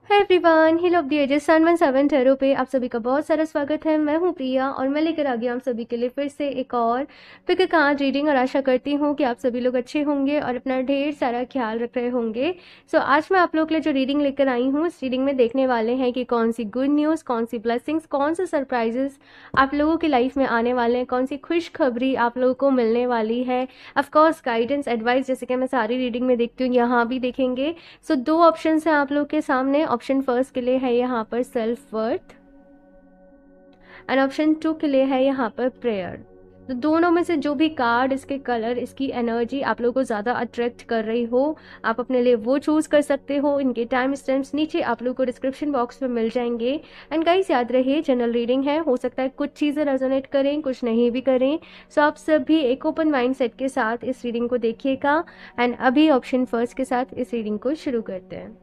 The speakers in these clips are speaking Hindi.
Hi everyone, hill of the ages sun 17 tarot पे आप सभी का बहुत सारा स्वागत है। मैं हूं प्रिया और मैं लेकर आ गई आप सभी के लिए फिर से एक और पिक कार्ड रीडिंग और आशा करती हूं कि आप सभी लोग अच्छे होंगे और अपना ढेर सारा ख्याल रख रहे होंगे। सो आज मैं आप लोगों के लिए जो रीडिंग लेकर आई हूँ, इस रीडिंग में देखने वाले हैं कि कौन सी गुड न्यूज़, कौन सी ब्लेसिंग्स, कौन से सरप्राइजेस आप लोगों की लाइफ में आने वाले हैं, कौन सी खुशखबरी आप लोगों को मिलने वाली है। ऑफकोर्स गाइडेंस, एडवाइस जैसे कि मैं सारी रीडिंग में देखती हूँ, यहाँ भी देखेंगे। सो दो ऑप्शन हैं आप लोग के सामने। ऑप्शन फर्स्ट के लिए है यहाँ पर सेल्फ वर्थ एंड ऑप्शन 2 के लिए है यहाँ पर प्रेयर। तो दोनों में से जो भी कार्ड, इसके कलर, इसकी एनर्जी आप लोगों को ज़्यादा अट्रैक्ट कर रही हो, आप अपने लिए वो चूज़ कर सकते हो। इनके टाइम स्टैम्प्स नीचे आप लोगों को डिस्क्रिप्शन बॉक्स में मिल जाएंगे। एंड गाइस याद रहे, जनरल रीडिंग है, हो सकता है कुछ चीज़ें रेजोनेट करें, कुछ नहीं भी करें। सो आप सभी एक ओपन माइंड सेट के साथ इस रीडिंग को देखिएगा। एंड अभी ऑप्शन फर्स्ट के साथ इस रीडिंग को शुरू करते हैं।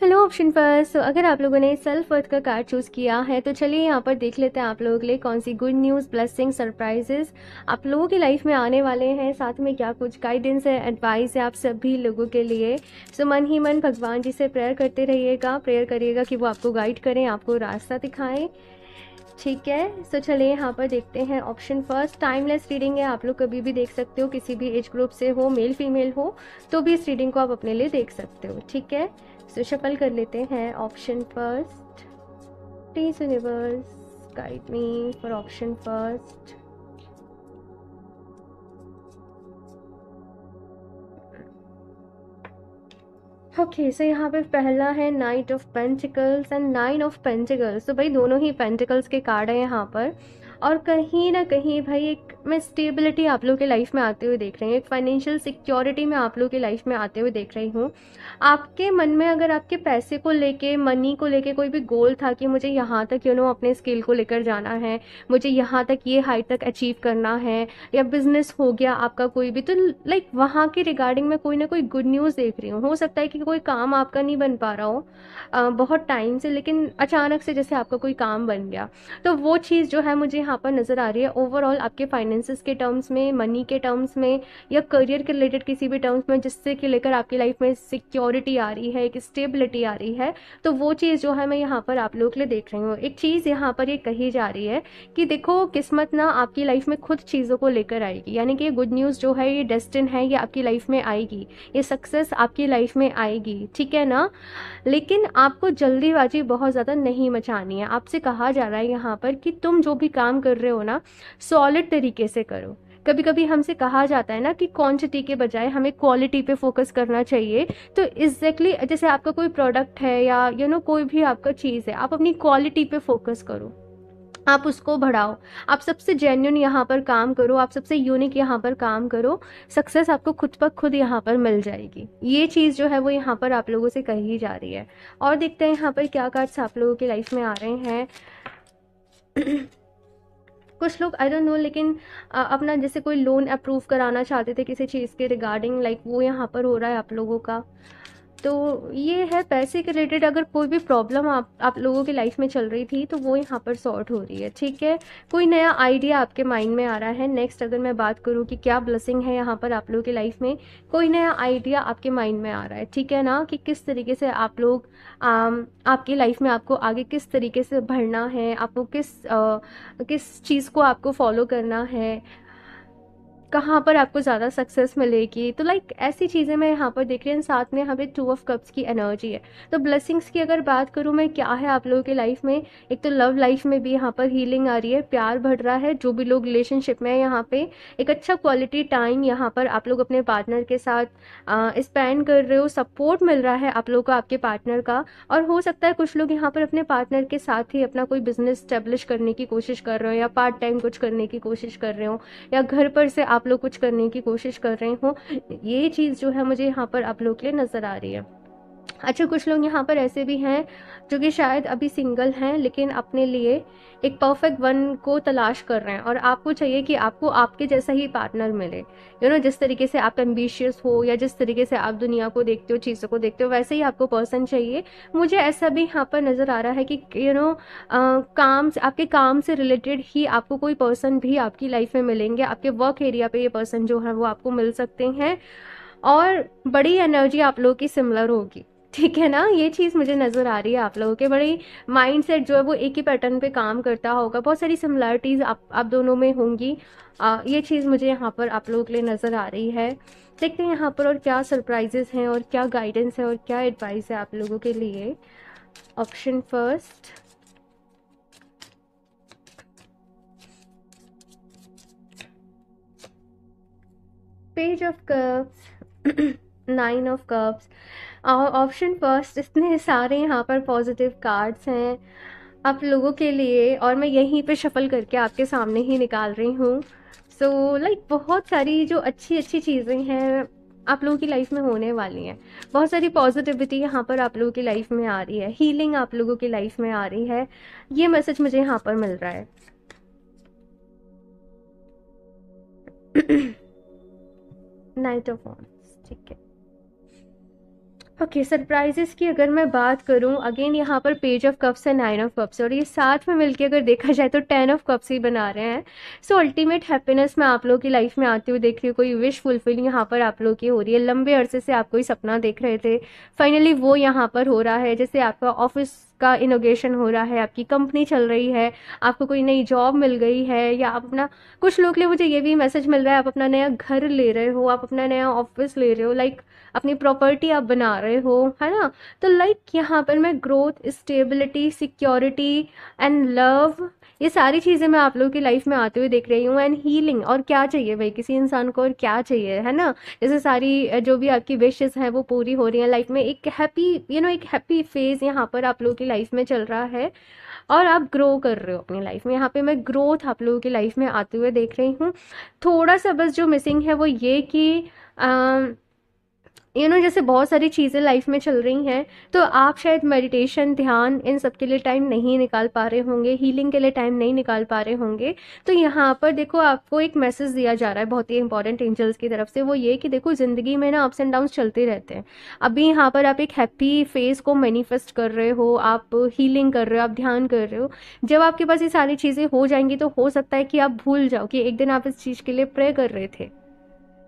Hello option first. तो अगर आप लोगों ने सेल्फ वर्थ का कार्ड चूज़ किया है तो चलिए यहाँ पर देख लेते हैं आप लोगों के लिए कौन सी गुड न्यूज़, ब्लेसिंग, सरप्राइजेस आप लोगों की लाइफ में आने वाले हैं। साथ में क्या कुछ गाइडेंस है, एडवाइस है आप सभी लोगों के लिए। सो मन ही मन भगवान जी से प्रेयर करते रहिएगा, प्रेयर करिएगा कि वो आपको गाइड करें, आपको रास्ता दिखाएं। ठीक है, सो चलिए यहाँ पर देखते हैं ऑप्शन फर्स्ट। टाइमलेस रीडिंग है, आप लोग कभी भी देख सकते हो, किसी भी एज ग्रुप से हो, मेल फीमेल हो तो भी इस रीडिंग को आप अपने लिए देख सकते हो। ठीक है, सो शफल कर लेते हैं option first. Please universe guide me for option first. Okay, so यहाँ पे पहला है knight of pentacles and 9 of pentacles. तो भाई दोनों ही पेंटिकल्स के कार्ड है यहाँ पर। और कहीं ना कहीं भाई एक मैं स्टेबिलिटी आप लोग के लाइफ में आते हुए देख रही हूँ, एक फाइनेंशियल सिक्योरिटी में आप लोग के लाइफ में आते हुए देख रही हूँ। आपके मन में अगर आपके पैसे को लेके, मनी को लेके कोई भी गोल था कि मुझे यहाँ तक अपने स्किल को लेकर जाना है, मुझे यहाँ तक ये हाइट तक अचीव करना है, या बिजनेस हो गया आपका कोई भी, तो लाइक वहाँ के रिगार्डिंग में कोई ना कोई गुड न्यूज़ देख रही हूँ। हो सकता है कि कोई काम आपका नहीं बन पा रहा हो बहुत टाइम से, लेकिन अचानक से जैसे आपका कोई काम बन गया, तो वो चीज़ जो है मुझे यहाँ पर नज़र आ रही है। ओवरऑल आपके फाइनेंसिस के टर्म्स में, मनी के टर्म्स में, या करियर के रिलेटेड किसी भी टर्म्स में जिससे कि लेकर आपकी लाइफ में सिक्योरिटी आ रही है, एक स्टेबिलिटी आ रही है, तो वो चीज़ जो है मैं यहाँ पर आप लोगों के लिए देख रही हूँ। एक चीज़ यहाँ पर ये कही जा रही है कि देखो, किस्मत ना आपकी लाइफ में खुद चीज़ों को लेकर आएगी, यानी कि ये गुड न्यूज़ जो है, ये डेस्टिन है, ये आपकी लाइफ में आएगी, ये सक्सेस आपकी लाइफ में आएगी। ठीक है ना, लेकिन आपको जल्दीबाजी बहुत ज़्यादा नहीं मचानी है। आपसे कहा जा रहा है यहाँ पर कि तुम जो भी काम कर रहे हो ना, सॉलिड तरीके से करो। कभी कभी हमसे कहा जाता है ना कि क्वांटिटी के बजाय हमें क्वालिटी पे फोकस करना चाहिए। तो एग्जैक्टली जैसे आपका कोई प्रोडक्ट है या कोई भी आपका चीज़ है, आप अपनी क्वालिटी पे फोकस करो, आप उसको बढ़ाओ, आप सबसे जेन्युइन यहाँ पर काम करो, आप सबसे यूनिक यहाँ पर काम करो। सक्सेस आपको खुद पर खुद यहाँ पर मिल जाएगी। ये चीज़ जो है वो यहाँ पर आप लोगों से कही जा रही है। और देखते हैं यहाँ पर क्या कार्ड्स आप लोगों की लाइफ में आ रहे हैं। कुछ लोग आई डोंट नो, लेकिन अपना जैसे कोई लोन अप्रूव कराना चाहते थे किसी चीज़ के रिगार्डिंग, लाइक वो यहाँ पर हो रहा है आप लोगों का। तो ये है पैसे के रिलेटेड, अगर कोई भी प्रॉब्लम आप लोगों की लाइफ में चल रही थी तो वो यहाँ पर सॉर्ट हो रही है। ठीक है, कोई नया आइडिया आपके माइंड में आ रहा है। नेक्स्ट अगर मैं बात करूँ कि क्या ब्लेसिंग है यहाँ पर आप लोगों की लाइफ में, कोई नया आइडिया आपके माइंड में आ रहा है। ठीक है ना, कि किस तरीके से आप लोग आपकी लाइफ में आपको आगे किस तरीके से बढ़ना है, आपको किस चीज़ को आपको फॉलो करना है, कहाँ पर आपको ज़्यादा सक्सेस मिलेगी। तो लाइक ऐसी चीज़ें मैं यहाँ पर देख रही हूँ। साथ में यहाँ पे 2 ऑफ कप्स की एनर्जी है। तो ब्लेसिंग्स की अगर बात करूँ मैं, क्या है आप लोगों की लाइफ में, एक तो लव लाइफ में भी यहाँ पर हीलिंग आ रही है, प्यार बढ़ रहा है। जो भी लोग रिलेशनशिप में है, यहाँ पे एक अच्छा क्वालिटी टाइम यहाँ पर आप लोग अपने पार्टनर के साथ स्पेंड कर रहे हो, सपोर्ट मिल रहा है आप लोग को आपके पार्टनर का। और हो सकता है कुछ लोग यहाँ पर अपने पार्टनर के साथ ही अपना कोई बिजनेस स्टेब्लिश करने की कोशिश कर रहे हो, या पार्ट टाइम कुछ करने की कोशिश कर रहे हो, या घर पर से आप लोग कुछ करने की कोशिश कर रहे हो। ये चीज़ जो है मुझे यहाँ पर आप लोग के लिए नज़र आ रही है। अच्छा, कुछ लोग यहाँ पर ऐसे भी हैं जो कि शायद अभी सिंगल हैं, लेकिन अपने लिए एक परफेक्ट वन को तलाश कर रहे हैं, और आपको चाहिए कि आपको आपके जैसा ही पार्टनर मिले। जिस तरीके से आप एम्बिशियस हो, या जिस तरीके से आप दुनिया को देखते हो, चीज़ों को देखते हो, वैसे ही आपको पर्सन चाहिए। मुझे ऐसा भी यहाँ पर नज़र आ रहा है कि काम से, आपके काम से रिलेटेड ही आपको कोई पर्सन भी आपकी लाइफ में मिलेंगे। आपके वर्क एरिया पे ये पर्सन जो है वो आपको मिल सकते हैं, और बड़ी एनर्जी आप लोगों की सिमिलर होगी। ठीक है ना, ये चीज़ मुझे नज़र आ रही है आप लोगों के, बड़ी माइंडसेट जो है वो एक ही पैटर्न पे काम करता होगा, बहुत सारी सिमिलरिटीज़ आप दोनों में होंगी। ये चीज़ मुझे यहाँ पर आप लोगों के लिए नज़र आ रही है। देखते हैं यहाँ पर और क्या सरप्राइजेस हैं और क्या गाइडेंस है और क्या एडवाइस है आप लोगों के लिए। Option first, page of cups, nine of cups, option first. इतने सारे यहाँ पर पॉजिटिव कार्ड्स हैं आप लोगों के लिए और मैं यहीं पे शफल करके आपके सामने ही निकाल रही हूँ। सो लाइक बहुत सारी जो अच्छी अच्छी चीज़ें हैं आप लोगों की लाइफ में होने वाली हैं। बहुत सारी पॉजिटिविटी यहाँ पर आप लोगों की लाइफ में आ रही है, हीलिंग आप लोगों की लाइफ में आ रही है। ये मैसेज मुझे यहाँ पर मिल रहा है। नाइट ऑफ वॉन्ड्स, ठीक है। ओके, सरप्राइजेस की अगर मैं बात करूं, अगेन यहाँ पर पेज ऑफ कप्स है, नाइन ऑफ कप्स, और ये साथ में मिलके अगर देखा जाए तो टेन ऑफ कप्स ही बना रहे हैं। सो अल्टीमेट हैप्पीनेस मैं आप लोगों की लाइफ में आती हुई देख रही हूँ। कोई विश फुलफिल यहाँ पर आप लोगों की हो रही है। लंबे अरसे से आप कोई सपना देख रहे थे, फाइनली वो यहाँ पर हो रहा है। जैसे आपका ऑफिस का इनोग्रेशन हो रहा है, आपकी कंपनी चल रही है, आपको कोई नई जॉब मिल गई है, या आप अपना, कुछ लोग के लिए मुझे ये भी मैसेज मिल रहा है आप अपना नया घर ले रहे हो, आप अपना नया ऑफिस ले रहे हो, लाइक अपनी प्रॉपर्टी आप बना रहे हो, है ना। तो लाइक यहाँ पर मैं growth, stability, security and love, ये सारी चीज़ें मैं आप लोगों की लाइफ में आते हुए देख रही हूँ। एंड हीलिंग, और क्या चाहिए भाई किसी इंसान को, और क्या चाहिए, है ना। जैसे सारी जो भी आपकी विशेस हैं वो पूरी हो रही हैं लाइफ में। एक हैप्पी एक हैप्पी फेज यहाँ पर आप लोगों की लाइफ में चल रहा है और आप ग्रो कर रहे हो अपनी लाइफ में। यहाँ पे मैं ग्रोथ आप लोगों की लाइफ में आते हुए देख रही हूँ। थोड़ा सा बस जो मिसिंग है वो ये कि जैसे बहुत सारी चीज़ें लाइफ में चल रही हैं, तो आप शायद मेडिटेशन, ध्यान, इन सब के लिए टाइम नहीं निकाल पा रहे होंगे, हीलिंग के लिए टाइम नहीं निकाल पा रहे होंगे। तो यहाँ पर देखो आपको एक मैसेज दिया जा रहा है बहुत ही इंपॉर्टेंट एंजल्स की तरफ से, वो ये कि देखो ज़िंदगी में ना अप्स एंड डाउन्स चलते रहते हैं। अभी यहाँ पर आप एक हैप्पी फेस को मैनिफेस्ट कर रहे हो, आप हीलिंग कर रहे हो, आप ध्यान कर रहे हो। जब आपके पास ये सारी चीज़ें हो जाएंगी तो हो सकता है कि आप भूल जाओ कि एक दिन आप इस चीज़ के लिए प्रे कर रहे थे,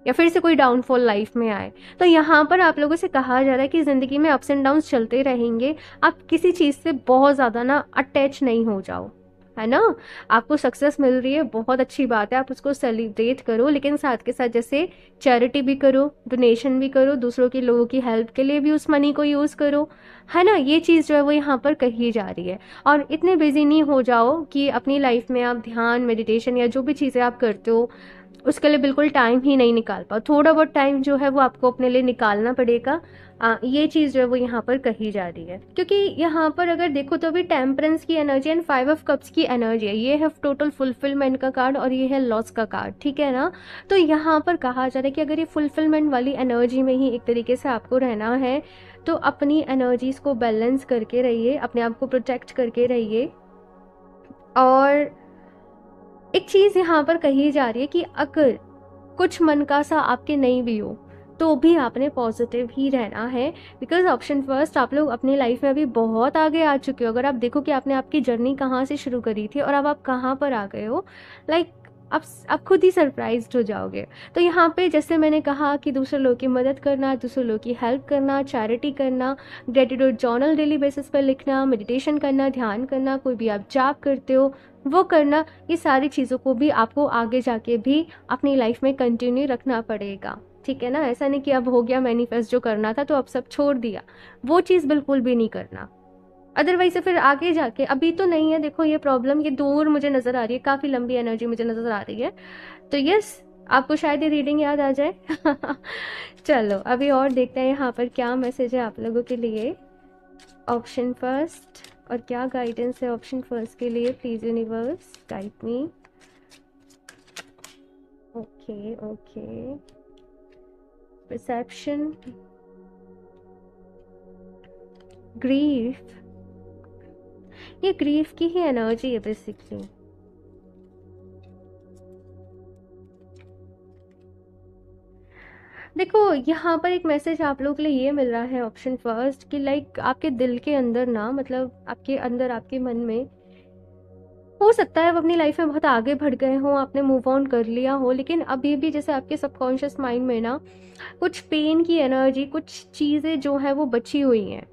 या फिर से कोई डाउनफॉल लाइफ में आए। तो यहाँ पर आप लोगों से कहा जा रहा है कि ज़िंदगी में अप्स एंड डाउन्स चलते रहेंगे, आप किसी चीज़ से बहुत ज़्यादा ना अटैच नहीं हो जाओ, है ना। आपको सक्सेस मिल रही है, बहुत अच्छी बात है, आप उसको सेलिब्रेट करो, लेकिन साथ के साथ जैसे चैरिटी भी करो, डोनेशन भी करो, दूसरों के लोगों की हेल्प के लिए भी उस मनी को यूज़ करो, है ना। ये चीज़ जो है वो यहाँ पर कही जा रही है। और इतने बिजी नहीं हो जाओ कि अपनी लाइफ में आप ध्यान, मेडिटेशन या जो भी चीज़ें आप करते हो उसके लिए बिल्कुल टाइम ही नहीं निकाल पाओ। थोड़ा बहुत टाइम जो है वो आपको अपने लिए निकालना पड़ेगा। ये चीज़ जो है वो यहाँ पर कही जा रही है, क्योंकि यहाँ पर अगर देखो तो अभी टेम्परेंस की energy and five of cups की एनर्जी है। ये है टोटल फुलफिलमेंट का कार्ड और ये है लॉस का कार्ड, ठीक है ना। तो यहाँ पर कहा जा रहा है कि अगर ये फुलफिलमेंट वाली एनर्जी में ही एक तरीके से आपको रहना है तो अपनी एनर्जीज को बैलेंस करके रहिए, अपने आप को प्रोटेक्ट करके रहिए। और एक चीज़ यहाँ पर कही जा रही है कि अगर कुछ मन का सा आपके नहीं भी हो तो भी आपने पॉजिटिव ही रहना है, बिकॉज ऑप्शन फर्स्ट, आप लोग अपनी लाइफ में अभी बहुत आगे आ चुके हो। अगर आप देखो कि आपने आपकी जर्नी कहाँ से शुरू करी थी और अब आप कहाँ पर आ गए हो, लाइक आप खुद ही सरप्राइज्ड हो जाओगे। तो यहाँ पे जैसे मैंने कहा कि दूसरे लोगों की मदद करना, दूसरे लोगों की हेल्प करना, चैरिटी करना, ग्रेटिट्यूड जर्नल डेली बेसिस पर लिखना, मेडिटेशन करना, ध्यान करना, कोई भी आप जाप करते हो वो करना, ये सारी चीज़ों को भी आपको आगे जाके भी अपनी लाइफ में कंटिन्यू रखना पड़ेगा, ठीक है ना। ऐसा नहीं कि अब हो गया मैनिफेस्ट जो करना था तो अब सब छोड़ दिया, वो चीज़ बिल्कुल भी नहीं करना। अदरवाइज से फिर आगे जाके, अभी तो नहीं है, देखो ये प्रॉब्लम ये दूर मुझे नज़र आ रही है, काफ़ी लंबी एनर्जी मुझे नज़र आ रही है। तो यस, आपको शायद ये रीडिंग याद आ जाए। चलो अभी और देखते हैं यहाँ पर क्या मैसेज है आप लोगों के लिए। ऑप्शन फर्स्ट, और क्या गाइडेंस है ऑप्शन फर्स्ट के लिए, please universe guide me. Okay okay, perception, grief, ये ग्रीफ की ही एनर्जी है बेसिकली। देखो यहाँ पर एक मैसेज आप लोगों के लिए ये मिल रहा है ऑप्शन फर्स्ट कि लाइक आपके दिल के अंदर ना, मतलब आपके अंदर, आपके मन में हो सकता है आप अपनी लाइफ में बहुत आगे बढ़ गए हों, आपने मूव ऑन कर लिया हो, लेकिन अभी भी जैसे आपके सबकॉन्शियस माइंड में ना कुछ पेन की एनर्जी, कुछ चीज़ें जो है वो बची हुई हैं,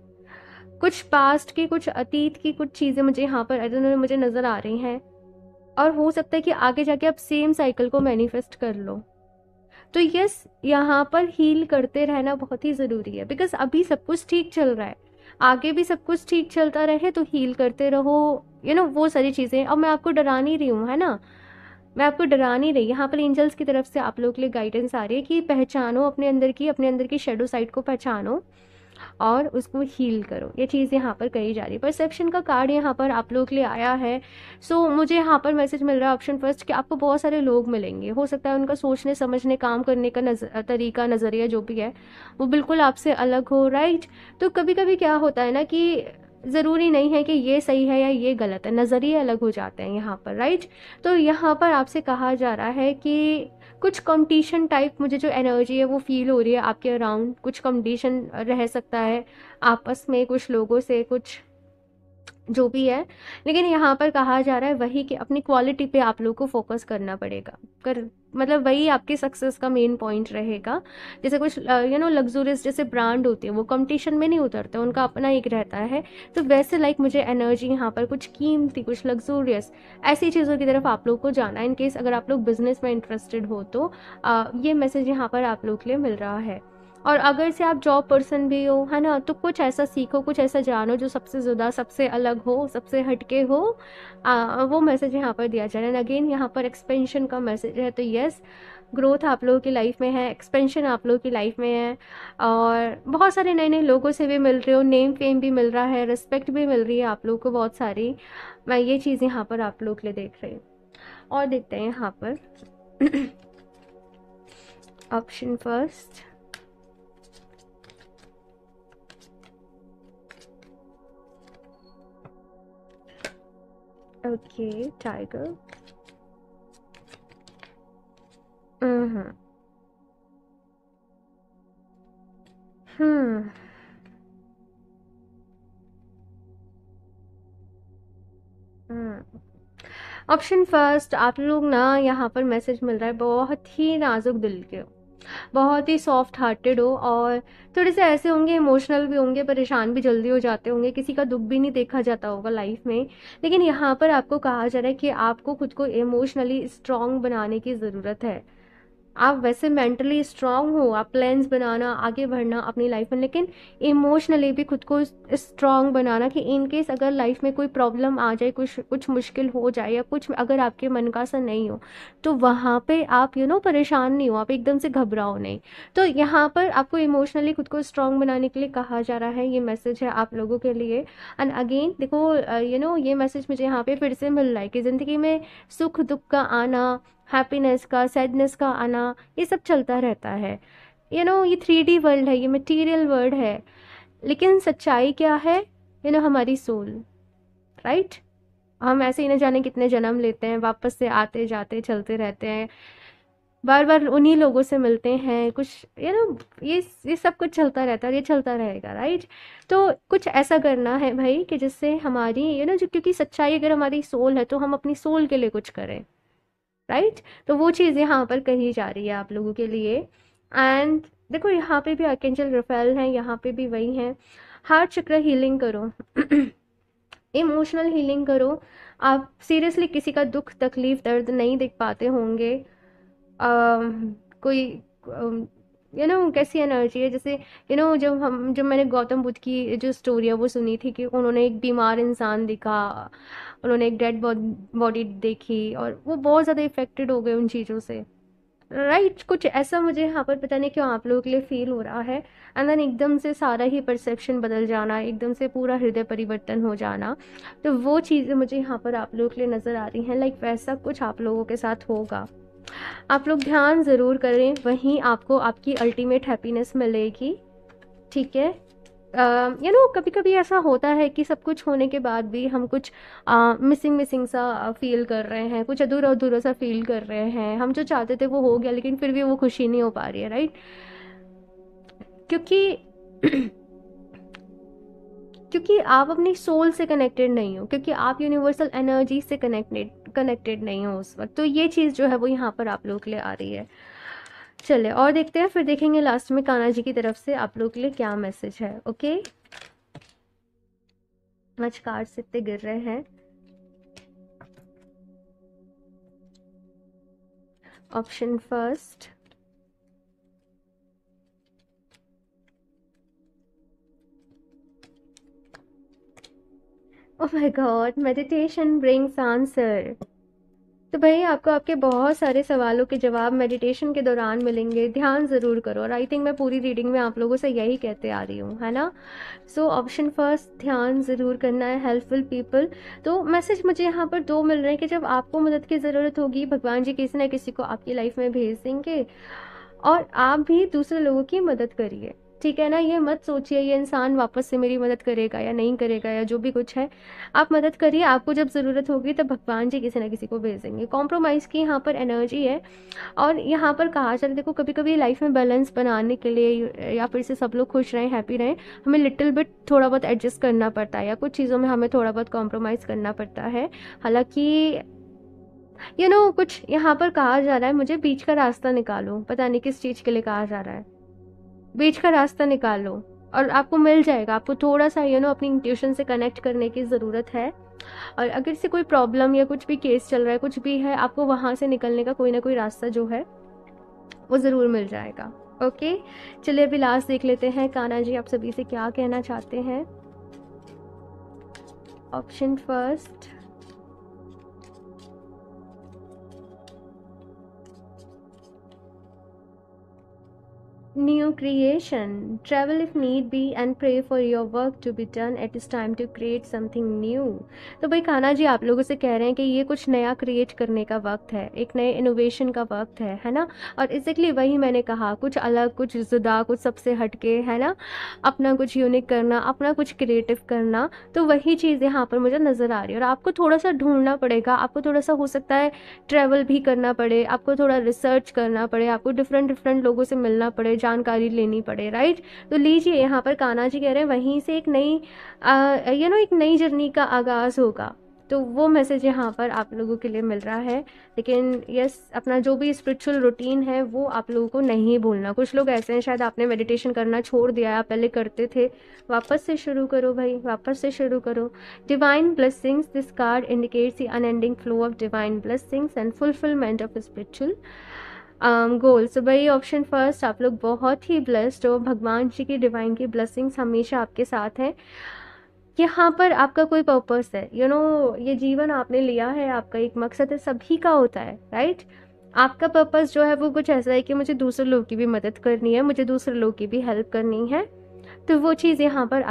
कुछ पास्ट की, कुछ अतीत की कुछ चीज़ें मुझे यहाँ पर आई डोंट नो मुझे नज़र आ रही हैं। और हो सकता है कि आगे जाके आप सेम साइकिल को मैनिफेस्ट कर लो। तो यस, यहाँ पर हील करते रहना बहुत ही ज़रूरी है, बिकॉज अभी सब कुछ ठीक चल रहा है, आगे भी सब कुछ ठीक चलता रहे, तो हील करते रहो। वो सारी चीज़ें। अब मैं आपको डरा नहीं रही हूँ, है ना, मैं आपको डरा नहीं रही। यहाँ पर एंजल्स की तरफ से आप लोग के लिए गाइडेंस आ रही है कि पहचानो अपने अंदर की शेडो साइड को पहचानो और उसको हील करो। ये चीज़ यहाँ पर कही जा रही है। परसेप्शन का कार्ड यहाँ पर आप लोग के लिए आया है। सो मुझे यहाँ पर मैसेज मिल रहा है ऑप्शन फर्स्ट कि आपको बहुत सारे लोग मिलेंगे, हो सकता है उनका सोचने समझने काम करने का तरीका, नज़रिया जो भी है वो बिल्कुल आपसे अलग हो, राइट। तो कभी कभी क्या होता है ना कि ज़रूरी नहीं है कि ये सही है या ये गलत है, नज़रिए अलग हो जाते हैं यहाँ पर, राइट। तो यहाँ पर आपसे कहा जा रहा है कि कुछ कंपटीशन टाइप मुझे जो एनर्जी है वो फील हो रही है आपके अराउंड, कुछ कंपटीशन रह सकता है आपस में, कुछ लोगों से, कुछ जो भी है। लेकिन यहाँ पर कहा जा रहा है वही कि अपनी क्वालिटी पे आप लोग को फोकस करना पड़ेगा, कर मतलब वही आपकी सक्सेस का मेन पॉइंट रहेगा। जैसे कुछ लग्जूरियस जैसे ब्रांड होते हैं वो कंपटीशन में नहीं उतरते, उनका अपना एक रहता है। तो वैसे लाइक मुझे एनर्जी यहाँ पर कुछ कीमती, कुछ लग्जूरियस ऐसी चीज़ों की तरफ आप लोग को जाना है। इन केस अगर आप लोग बिजनेस में इंटरेस्टेड हो तो ये मैसेज यहाँ पर आप लोग के लिए मिल रहा है। और अगर से आप जॉब पर्सन भी हो, है ना, तो कुछ ऐसा सीखो, कुछ ऐसा जानो जो सबसे ज़्यादा, सबसे अलग हो, सबसे हटके हो। वो मैसेज यहाँ पर दिया जा रहा है। अगेन यहाँ पर एक्सपेंशन का मैसेज है। तो यस, ग्रोथ आप लोगों की लाइफ में है, एक्सपेंशन आप लोगों की लाइफ में है, और बहुत सारे नए नए लोगों से भी मिल रहे हो, नेम फेम भी मिल रहा है, रिस्पेक्ट भी मिल रही है आप लोगों को बहुत सारी। मैं ये चीज़ यहाँ पर आप लोग के लिए देख रही हूँ। और देखते हैं यहाँ पर option first. Okay, tiger. Hmm hmm hmm option first, आप लोग ना यहाँ पर मैसेज मिल रहा है बहुत ही नाजुक दिल के हो, बहुत ही सॉफ्ट हार्टेड हो, और थोड़े से ऐसे होंगे, इमोशनल भी होंगे, परेशान भी जल्दी हो जाते होंगे, किसी का दुख भी नहीं देखा जाता होगा लाइफ में। लेकिन यहाँ पर आपको कहा जा रहा है कि आपको खुद को इमोशनली स्ट्रांग बनाने की ज़रूरत है। आप वैसे मेंटली स्ट्रांग हो, आप प्लान्स बनाना, आगे बढ़ना अपनी लाइफ में, लेकिन इमोशनली भी खुद को स्ट्रांग बनाना कि इन केस अगर लाइफ में कोई प्रॉब्लम आ जाए, कुछ कुछ मुश्किल हो जाए, या कुछ अगर आपके मन का सा नहीं हो, तो वहाँ पे आप परेशान नहीं हो, आप एकदम से घबराओ नहीं। तो यहाँ पर आपको इमोशनली खुद को स्ट्रांग बनाने के लिए कहा जा रहा है। ये मैसेज है आप लोगों के लिए। एंड अगेन देखो, ये मैसेज मुझे यहाँ पे फिर से मिल रहा है कि ज़िंदगी में सुख दुख का आना, हैप्पीनेस का, सैडनेस का आना, ये सब चलता रहता है। ये 3D वर्ल्ड है, ये मटेरियल वर्ल्ड है, लेकिन सच्चाई क्या है, हमारी सोल, राइट। हम ऐसे ही न जाने कितने जन्म लेते हैं, वापस से आते जाते चलते रहते हैं, बार बार उन्हीं लोगों से मिलते हैं, कुछ ये सब कुछ चलता रहता है, ये चलता रहेगा, राइट। तो कुछ ऐसा करना है भाई कि जिससे हमारी जो, क्योंकि सच्चाई अगर हमारी सोल है तो हम अपनी सोल के लिए कुछ करें, राइट। तो वो चीज़ यहाँ पर कही जा रही है आप लोगों के लिए। एंड देखो, यहाँ पे भी आर्कएंजल रफेल हैं, यहाँ पे भी वही हैं। हार्ट चक्र हीलिंग करो इमोशनल हीलिंग करो। आप सीरियसली किसी का दुख तकलीफ दर्द नहीं देख पाते होंगे। कोई कैसी एनर्जी है, जैसे जब मैंने गौतम बुद्ध की जो स्टोरी है वो सुनी थी कि उन्होंने एक बीमार इंसान दिखा, उन्होंने एक डेड बॉडी देखी, और वो बहुत ज़्यादा इफेक्टेड हो गए उन चीज़ों से, राइट। कुछ ऐसा मुझे यहाँ पर पता नहीं क्यों आप लोगों के लिए फील हो रहा है। एंड देन एकदम से सारा ही परसेप्शन बदल जाना, एकदम से पूरा हृदय परिवर्तन हो जाना, तो वो चीज़ें मुझे यहाँ पर आप लोगों के लिए नज़र आ रही हैं। लाइक वैसा कुछ आप लोगों के साथ होगा। आप लोग ध्यान ज़रूर करें, वहीं आपको आपकी अल्टीमेट हैप्पीनेस मिलेगी, ठीक है। कभी कभी ऐसा होता है कि सब कुछ होने के बाद भी हम कुछ मिसिंग मिसिंग सा फील कर रहे हैं, कुछ अधूरा अधूरा सा फील कर रहे हैं। हम जो चाहते थे वो हो गया, लेकिन फिर भी वो खुशी नहीं हो पा रही है, राइट। क्योंकि क्योंकि आप अपनी सोल से कनेक्टेड नहीं हो, क्योंकि आप यूनिवर्सल एनर्जी से कनेक्टेड नहीं हो उस वक्त। तो ये चीज़ जो है वो यहाँ पर आप लोगों के लिए आ रही है। चले और देखते हैं, फिर देखेंगे लास्ट में कान्हा जी की तरफ से आप लोगों के लिए क्या मैसेज है। ओके, आज कार्ड्स इतने गिर रहे हैं। Option first, oh my God, meditation brings answer. तो भाई आपको आपके बहुत सारे सवालों के जवाब मेडिटेशन के दौरान मिलेंगे, ध्यान ज़रूर करो। और आई थिंक मैं पूरी रीडिंग में आप लोगों से यही कहते आ रही हूँ, है ना। सो ऑप्शन फर्स्ट, ध्यान ज़रूर करना है, हेल्पफुल पीपल। तो मैसेज मुझे यहाँ पर दो मिल रहे हैं कि जब आपको मदद की ज़रूरत होगी, भगवान जी किसी न किसी को आपकी लाइफ में भेज देंगे, और आप भी दूसरे लोगों की मदद करिए, ठीक है ना। ये मत सोचिए ये इंसान वापस से मेरी मदद करेगा या नहीं करेगा या जो भी कुछ है, आप मदद करिए। आपको जब ज़रूरत होगी तब भगवान जी किसी ना किसी को भेजेंगे। कॉम्प्रोमाइज़ की यहाँ पर एनर्जी है। और यहाँ पर कहा जाता है, देखो कभी कभी लाइफ में बैलेंस बनाने के लिए या फिर से सब लोग खुश रहें, हैप्पी रहें, हमें लिटिल बिट थोड़ा बहुत एडजस्ट करना पड़ता है, या कुछ चीज़ों में हमें थोड़ा बहुत कॉम्प्रोमाइज़ करना पड़ता है। हालांकि कुछ यहाँ पर कहा जा रहा है, मुझे बीच का रास्ता निकालो, पता नहीं किस चीज़ के लिए कहा जा रहा है। बीच का रास्ता निकालो और आपको मिल जाएगा। आपको थोड़ा सा अपनी इंट्यूशन से कनेक्ट करने की ज़रूरत है। और अगर से कोई प्रॉब्लम या कुछ भी केस चल रहा है, कुछ भी है, आपको वहाँ से निकलने का कोई ना कोई रास्ता जो है वो ज़रूर मिल जाएगा। ओके, चलिए अभी लास्ट देख लेते हैं कान्हा जी आप सभी से क्या कहना चाहते हैं। Option first, New creation. Travel if need be and pray for your work to be done. It is time to create something new. तो भाई कान्हा जी आप लोगों से कह रहे हैं कि ये कुछ नया क्रिएट करने का वक्त है, एक नए इनोवेशन का वक्त है ना। और एग्जैक्टली वही मैंने कहा, कुछ अलग, कुछ जुदा, कुछ सबसे हटके, है ना, अपना कुछ यूनिक करना, अपना कुछ क्रिएटिव करना। तो वही चीज़ यहाँ पर मुझे नज़र आ रही है। और आपको थोड़ा सा ढूंढना पड़ेगा, आपको थोड़ा सा हो सकता है ट्रैवल भी करना पड़े, आपको थोड़ा रिसर्च करना पड़े, आपको डिफरेंट लोगों से मिलना पड़े, जानकारी लेनी पड़े, राइट। तो लीजिए यहाँ पर कान्हा जी कह रहे हैं वहीं से एक नई एक नई जर्नी का आगाज़ होगा। तो वो मैसेज यहाँ पर आप लोगों के लिए मिल रहा है। लेकिन यस, अपना जो भी स्पिरिचुअल रूटीन है वो आप लोगों को नहीं भूलना। कुछ लोग ऐसे हैं शायद आपने मेडिटेशन करना छोड़ दिया, आप पहले करते थे, वापस से शुरू करो भाई, वापस से शुरू करो। Divine blessings, this card indicates the unending flow of divine blessings and fulfilment of spiritual goal. So भाई ऑप्शन फर्स्ट, आप लोग बहुत ही ब्लेस्ड हो, भगवान जी की डिवाइन की ब्लेसिंग्स हमेशा आपके साथ हैं। यहाँ पर आपका कोई पर्पस है, ये जीवन आपने लिया है, आपका एक मकसद है, सभी का होता है, राइट। आपका पर्पस जो है वो कुछ ऐसा है कि मुझे दूसरे लोगों की भी मदद करनी है, मुझे दूसरे लोगों की भी हेल्प करनी है। तो वो चीज़ यहाँ पर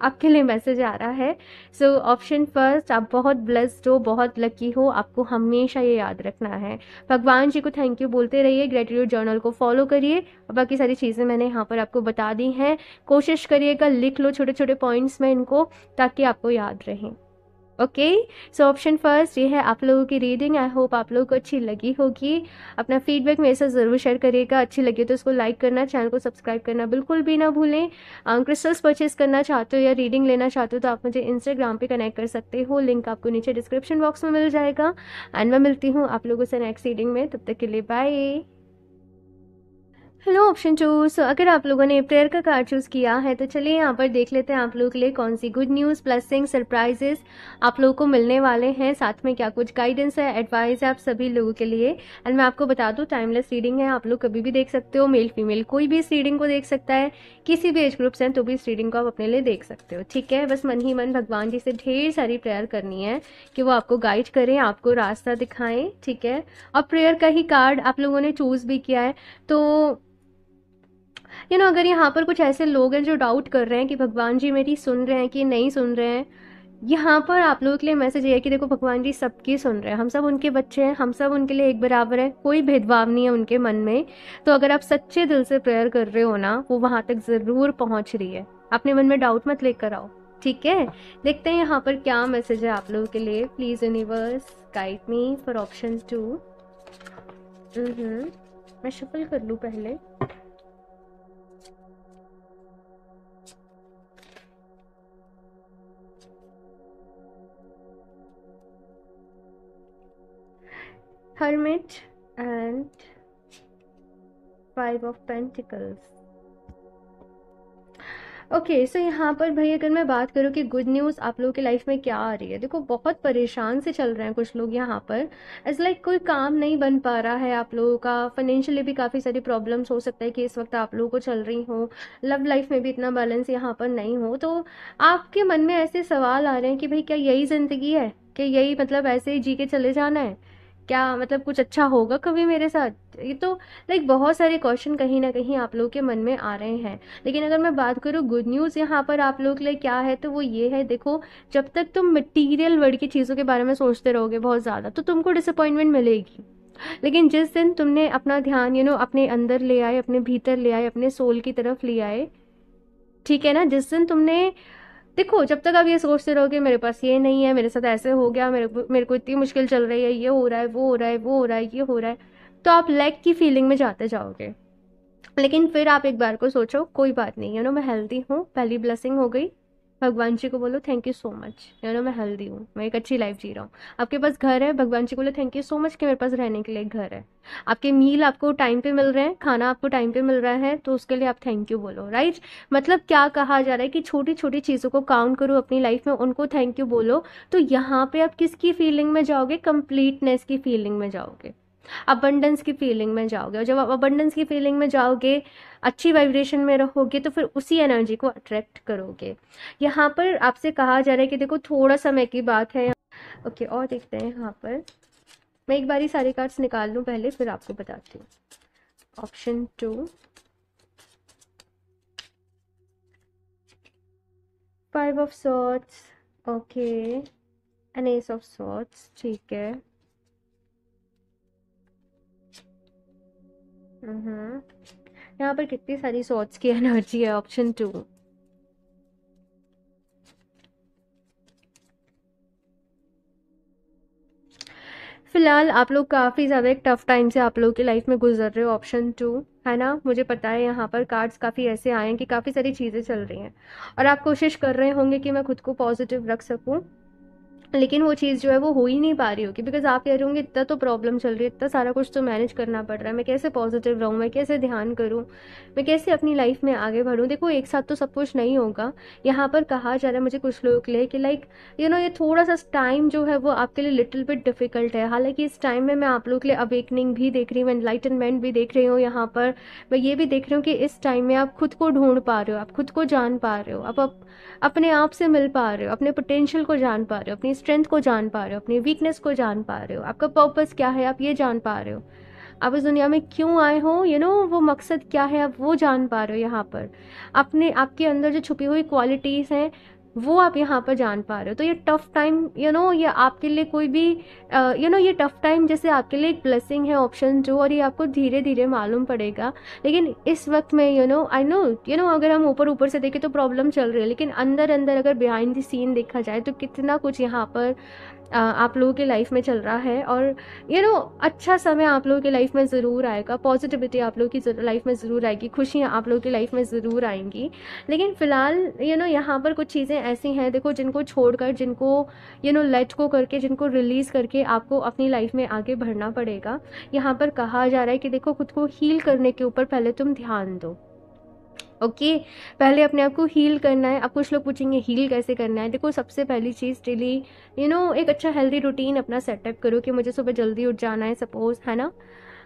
आपके लिए मैसेज आ रहा है। सो ऑप्शन फर्स्ट, आप बहुत ब्लेस्ड हो, बहुत लकी हो, आपको हमेशा ये याद रखना है। भगवान जी को थैंक यू बोलते रहिए, ग्रेटिट्यूड जर्नल को फॉलो करिए, और बाकी सारी चीज़ें मैंने यहाँ पर आपको बता दी हैं। कोशिश करिएगा लिख लो छोटे छोटे पॉइंट्स में इनको, ताकि आपको याद रहें। ओके, सो ऑप्शन फर्स्ट ये है आप लोगों की रीडिंग। आई होप आप लोगों को अच्छी लगी होगी। अपना फीडबैक मेरे साथ ज़रूर शेयर करिएगा, अच्छी लगी तो इसको लाइक करना, चैनल को सब्सक्राइब करना बिल्कुल भी ना भूलें। क्रिस्टल्स परचेज करना चाहते हो या रीडिंग लेना चाहते हो तो आप मुझे इंस्टाग्राम पे कनेक्ट कर सकते हो, लिंक आपको नीचे डिस्क्रिप्शन बॉक्स में मिल जाएगा। एंड मैं मिलती हूँ आप लोगों से नेक्स्ट रीडिंग में, तब तक के लिए bye. Hello option two. So अगर आप लोगों ने प्रेयर का कार्ड चूज़ किया है तो चलिए यहाँ पर देख लेते हैं आप लोगों के लिए कौन सी गुड न्यूज़, ब्लेसिंग, सरप्राइजेस आप लोगों को मिलने वाले हैं, साथ में क्या कुछ गाइडेंस है, एडवाइस है आप सभी लोगों के लिए। एंड मैं आपको बता दूँ टाइमलेस रीडिंग है, आप लोग कभी भी देख सकते हो, मेल फीमेल कोई भी इस रीडिंग को देख सकता है, किसी भी एज ग्रुप से तो भी इस रीडिंग को आप अपने लिए देख सकते हो, ठीक है। बस मन ही मन भगवान जी से ढेर सारी प्रेयर करनी है कि वो आपको गाइड करें, आपको रास्ता दिखाएं, ठीक है। और प्रेयर का ही कार्ड आप लोगों ने चूज़ भी किया है। तो अगर यहाँ पर कुछ ऐसे लोग हैं जो डाउट कर रहे हैं कि भगवान जी मेरी सुन रहे हैं कि नहीं सुन रहे हैं, यहाँ पर आप लोगों के लिए मैसेज ये है कि देखो भगवान जी सबकी सुन रहे हैं, हम सब उनके बच्चे हैं, हम सब उनके लिए एक बराबर है, कोई भेदभाव नहीं है उनके मन में। तो अगर आप सच्चे दिल से प्रेयर कर रहे हो ना, वो वहाँ तक ज़रूर पहुँच रही है। अपने मन में डाउट मत लेकर आओ, ठीक है। देखते हैं यहाँ पर क्या मैसेज है आप लोगों के लिए। Please universe guide me for option 2। मैं शफल कर लूँ पहले। hermit and 5 of Pentacles। Okay so यहाँ पर भाई अगर मैं बात करूँ कि गुड न्यूज़ आप लोगों की लाइफ में क्या आ रही है, देखो बहुत परेशान से चल रहे हैं कुछ लोग यहाँ पर। इट्स लाइक कोई काम नहीं बन पा रहा है आप लोगों का, फाइनेंशियली भी काफ़ी सारी प्रॉब्लम्स हो सकता है कि इस वक्त आप लोगों को चल रही हो, लव लाइफ में भी इतना बैलेंस यहाँ पर नहीं हो, तो आपके मन में ऐसे सवाल आ रहे हैं कि भाई क्या यही ज़िंदगी है, कि यही मतलब ऐसे ही जी के चले जाना है, क्या मतलब कुछ अच्छा होगा कभी मेरे साथ। ये तो लाइक बहुत सारे क्वेश्चन कहीं ना कहीं आप लोगों के मन में आ रहे हैं। लेकिन अगर मैं बात करूँ गुड न्यूज़ यहाँ पर आप लोग के लिए क्या है, तो वो ये है, देखो जब तक तुम मटीरियल वर्ल्ड की चीज़ों के बारे में सोचते रहोगे बहुत ज़्यादा तो तुमको डिसअपॉइंटमेंट मिलेगी। लेकिन जिस दिन तुमने अपना ध्यान अपने अंदर ले आए, अपने भीतर ले आए, अपने सोल की तरफ ले आए, ठीक है ना, जिस दिन तुमने, देखो जब तक आप ये सोचते रहोगे मेरे पास ये नहीं है, मेरे साथ ऐसे हो गया, मेरे को इतनी मुश्किल चल रही है, ये हो रहा है, वो हो रहा है, वो हो रहा है, ये हो रहा है, तो आप लैक की फीलिंग में जाते जाओगे। लेकिन फिर आप एक बार को सोचो कोई बात नहीं, मैं हेल्दी हूँ, पहली ब्लेसिंग हो गई, भगवान जी को बोलो थैंक यू सो मच, मैं हेल्दी हूँ, मैं एक अच्छी लाइफ जी रहा हूँ। आपके पास घर है, भगवान जी को बोलो थैंक यू सो मच कि मेरे पास रहने के लिए एक घर है। आपके मील आपको टाइम पे मिल रहे हैं, खाना आपको टाइम पे मिल रहा है, तो उसके लिए आप थैंक यू बोलो, राइट। मतलब क्या कहा जा रहा है कि छोटी छोटी चीज़ों को काउंट करो अपनी लाइफ में, उनको थैंक यू बोलो, तो यहाँ पे आप किसकी फीलिंग में जाओगे, कंप्लीटनेस की फीलिंग में जाओगे, अबंडेंस की फीलिंग में जाओगे। और जब आप अबंडेंस की फीलिंग में जाओगे, अच्छी वाइब्रेशन में रहोगे, तो फिर उसी एनर्जी को अट्रैक्ट करोगे। यहाँ पर आपसे कहा जा रहा है कि देखो थोड़ा समय की बात है। ओके और देखते हैं यहाँ पर, मैं एक बारी सारे कार्ड्स निकाल लूँ पहले, फिर आपको बताती हूँ। Option 2, 5 of Swords, okay, an ace of Swords, ठीक है। यहाँ पर कितनी सारी सॉर्ट्स की एनर्जी है, ऑप्शन 2। फिलहाल आप लोग काफ़ी ज़्यादा एक टफ टाइम से आप लोगों की लाइफ में गुजर रहे हो, ऑप्शन 2 है ना। मुझे पता है यहाँ पर कार्ड्स काफ़ी ऐसे आए हैं कि काफ़ी सारी चीज़ें चल रही हैं और आप कोशिश कर रहे होंगे कि मैं खुद को पॉजिटिव रख सकूँ, लेकिन वो चीज़ जो है वो हो ही नहीं पा रही होगी, बिकॉज आप कह रहे होंगे इतना तो प्रॉब्लम चल रही है, इतना सारा कुछ तो मैनेज करना पड़ रहा है, मैं कैसे पॉजिटिव रहूँ, मैं कैसे ध्यान करूँ, मैं कैसे अपनी लाइफ में आगे बढ़ूँ। देखो एक साथ तो सब कुछ नहीं होगा। यहाँ पर कहा जा रहा है मुझे कुछ लोगों के लिए कि लाइक ये थोड़ा सा टाइम जो है वो आपके लिए लिटिल बिट डिफिकल्ट है। हालांकि इस टाइम में मैं आप लोगों के लिए अवेकनिंग भी देख रही हूँ, एनलाइटनमेंट भी देख रही हूँ। यहाँ पर मैं ये भी देख रही हूँ कि इस टाइम में आप खुद को ढूंढ पा रहे हो, आप खुद को जान पा रहे हो, आप अपने आप से मिल पा रहे हो, अपने पोटेंशियल को जान पा रहे हो, अपनी स्ट्रेंथ को जान पा रहे हो, अपनी वीकनेस को जान पा रहे हो, आपका पर्पस क्या है आप ये जान पा रहे हो, आप इस दुनिया में क्यों आए हो, वो मकसद क्या है आप वो जान पा रहे हो। यहाँ पर अपने आपके अंदर जो छुपी हुई क्वालिटीज़ हैं वो आप यहाँ पर जान पा रहे हो। तो ये टफ टाइम ये आपके लिए कोई भी ये टफ टाइम जैसे आपके लिए एक ब्लेसिंग है, ऑप्शन 2, और ये आपको धीरे धीरे मालूम पड़ेगा। लेकिन इस वक्त में आई नो अगर हम ऊपर ऊपर से देखें तो प्रॉब्लम चल रही है, लेकिन अंदर अंदर अगर बिहाइंड द सीन देखा जाए तो कितना कुछ यहाँ पर आप लोगों की लाइफ में चल रहा है। और अच्छा समय आप लोगों की लाइफ में ज़रूर आएगा, पॉजिटिविटी आप लोगों की लाइफ में ज़रूर आएगी, खुशियाँ आप लोगों की लाइफ में ज़रूर आएंगी। लेकिन फ़िलहाल यहाँ पर कुछ चीज़ें ऐसी हैं, देखो जिनको छोड़कर, जिनको लेट को करके, जिनको रिलीज़ करके आपको अपनी लाइफ में आगे बढ़ना पड़ेगा। यहाँ पर कहा जा रहा है कि देखो खुद को हील करने के ऊपर पहले तुम ध्यान दो, ओके पहले अपने आप को हील करना है। अब कुछ लोग पूछेंगे हील कैसे करना है। देखो सबसे पहली चीज़ डेली एक अच्छा हेल्दी रूटीन अपना सेटअप करो कि मुझे सुबह जल्दी उठ जाना है सपोज, है ना।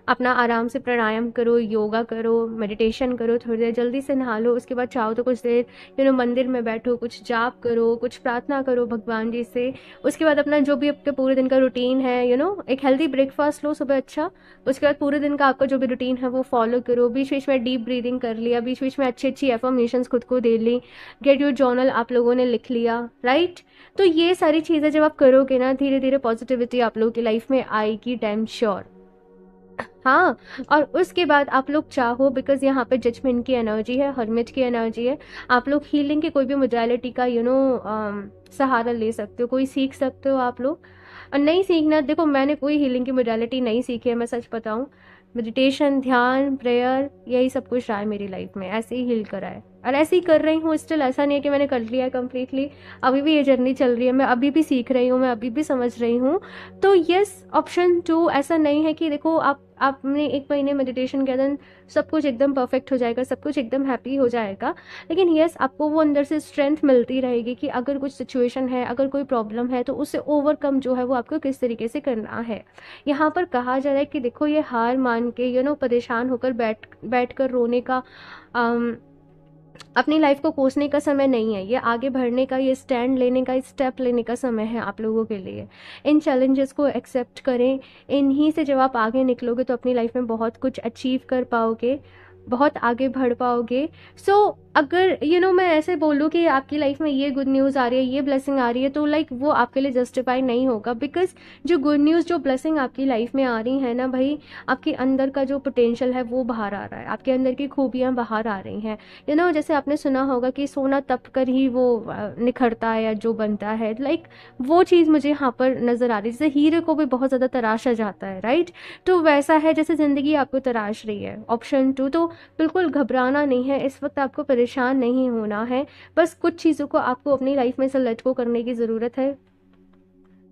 अपना आराम से प्राणायाम करो, योगा करो, मेडिटेशन करो, थोड़ी देर जल्दी से नहा लो, उसके बाद चाहो तो कुछ देर मंदिर में बैठो, कुछ जाप करो, कुछ प्रार्थना करो भगवान जी से। उसके बाद अपना जो भी आपके पूरे दिन का रूटीन है एक हेल्दी ब्रेकफास्ट लो सुबह अच्छा। उसके बाद पूरे दिन का आपका जो भी रूटीन है वो फॉलो करो। बीच बीच में डीप ब्रीदिंग कर लिया, बीच बीच में अच्छी अच्छी एफर्मेशंस खुद को दे ली, गेट योर जर्नल आप लोगों ने लिख लिया, राइट। तो ये सारी चीज़ें जब आप करोगे ना, धीरे धीरे पॉजिटिविटी आप लोगों की लाइफ में आएगी, डैम श्योर। हाँ, और उसके बाद आप लोग चाहो, बिकॉज यहाँ पे जजमेंट की एनर्जी है, हर्मिट की एनर्जी है, आप लोग हीलिंग के कोई भी मोडालिटी का सहारा ले सकते हो, कोई सीख सकते हो आप लोग। और नहीं सीखना, देखो मैंने कोई हीलिंग की मोडालिटी नहीं सीखी है, मैं सच बताऊँ। मेडिटेशन, ध्यान, प्रेयर, यही सब कुछ रहा है मेरी लाइफ में, ऐसे ही हील करा है। और ऐसे ही कर रही हूँ स्टिल, ऐसा नहीं है कि मैंने कर लिया है कम्प्लीटली, अभी भी ये जर्नी चल रही है, मैं अभी भी सीख रही हूँ, मैं अभी भी समझ रही हूँ। तो यस, ऑप्शन 2 ऐसा नहीं है कि देखो आपने 1 महीने मेडिटेशन किया देन सब कुछ एकदम परफेक्ट हो जाएगा, सब कुछ एकदम हैप्पी हो जाएगा। लेकिन यस, आपको वो अंदर से स्ट्रेंथ मिलती रहेगी कि अगर कुछ सिचुएशन है, अगर कोई प्रॉब्लम है, तो उससे ओवरकम जो है वो आपको किस तरीके से करना है। यहाँ पर कहा जा रहा है कि देखो ये हार मान के परेशान होकर बैठ कर रोने का, अपनी लाइफ को कोसने का समय नहीं है, ये आगे बढ़ने का, ये स्टैंड लेने का, स्टेप लेने का समय है आप लोगों के लिए। इन चैलेंजेस को एक्सेप्ट करें, इन्हीं से जब आप आगे निकलोगे तो अपनी लाइफ में बहुत कुछ अचीव कर पाओगे, बहुत आगे बढ़ पाओगे। सो अगर मैं ऐसे बोलूँ कि आपकी लाइफ में ये गुड न्यूज़ आ रही है, ये ब्लेसिंग आ रही है, तो लाइक वो आपके लिए जस्टिफाई नहीं होगा, बिकॉज जो गुड न्यूज़, जो ब्लेसिंग आपकी लाइफ में आ रही है ना भाई, आपके अंदर का जो पोटेंशियल है वो बाहर आ रहा है, आपके अंदर की खूबियाँ बाहर आ रही हैं। जैसे आपने सुना होगा कि सोना तप कर ही वो निखरता है या जो बनता है, लाइक वो चीज़ मुझे यहाँ पर नज़र आ रही है। जैसे हीरे को भी बहुत ज़्यादा तराशा जाता है, राइट? तो वैसा है जैसे ज़िंदगी आपको तराश रही है। ऑप्शन 2, तो बिल्कुल घबराना नहीं है, इस वक्त आपको परेशान नहीं होना है, बस कुछ चीज़ों को आपको अपनी लाइफ में से लेट गो करने की ज़रूरत है।